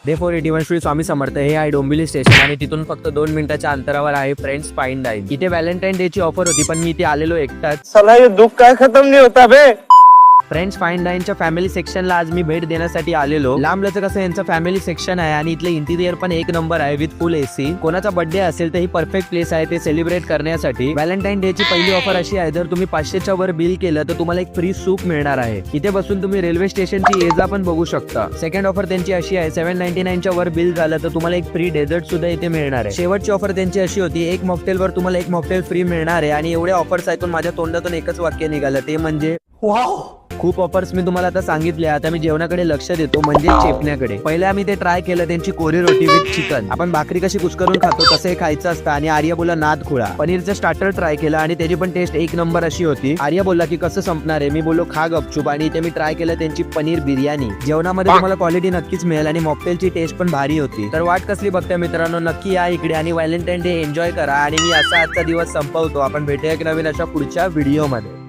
Day 481 Shri Swami Samarth हे आहे Dombivli station आणि तिथून फक्त 2 मिनिटाच्या अंतरावर आहे फ्रेंड्स फाईन डाईन। इथे व्हॅलेंटाईन डे ची ऑफर होती पण मी इथे आलेलो एकटाच। साला ये दुख काय खत्म नहीं होता बे। फ्रेंड्स फाईन डाईनच्या फॅमिली सेक्शनला आज मी भेट देण्यासाठी आलेलो। लांब लचक असं यांचं फॅमिली सेक्शन आहे आणि इथले इंटिरियर पण एक नंबर आहे विथ फुल एसी। कोणाचा बर्थडे असेल तर ही परफेक्ट प्लेस आहे ते सेलिब्रेट करण्यासाठी। व्हॅलेंटाईन डे ची पहिली ऑफर अशी आहे, जर तुम्ही 500च्या वर बिल केलं तर तुम्हाला एक फ्री सूप मिळणार आहे। इथे बसून तुम्ही रेल्वे स्टेशनची ये जा पण बघू शकता। सेकंड ऑफर त्यांची अशी आहे, 799च्या वर बिल झालं तर तुम्हाला एक फ्री डेझर्ट सुद्धा इथे मिळणार आहे। शेवटची ऑफर त्यांची अशी होती, एक मॉकटेल वर तुम्हाला एक मॉकटेल फ्री मिळणार आहे आणि एवढ्या ऑफर्स ऐकून माझ्या तोंडातून एकच वाक्य निघालं, ते म्हणजे वाव। खूप ऑफर्स मी तुम्हाला आता सांगितले, आता मी जेवणाकडे लक्ष देतो म्हणजे चेपण्याकडे। पहिले आम्ही ते ट्राय केलं त्यांची कोरी रोटी विथ चिकन। आपण भाकरी कशी कुस्करून खातो तसं हे खायचं असतं आणि आर्या बोला नाद खुळा। पनीरचं स्टार्टर ट्राय केलं आणि त्याची पण टेस्ट एक नंबर अशी होती। आर्या बोलला की कसं संपणार आहे, मी बोललो खा गपचूप। आणि इथे मी ट्राय केलं त्यांची पनीर बिर्याणी। जेवणामध्ये तुम्हाला क्वालिटी नक्कीच मिळेल आणि मॉकटेलची टेस्ट पण भारी होती। तर वाट कसली बघताय मित्रांनो, नक्की या इकडे आणि व्हॅलेंटाईन डे एन्जॉय करा। आणि मी असा आजचा दिवस संपवतो, आपण भेटूया एक नवीन अशा पुढच्या व्हिडिओ मध्ये।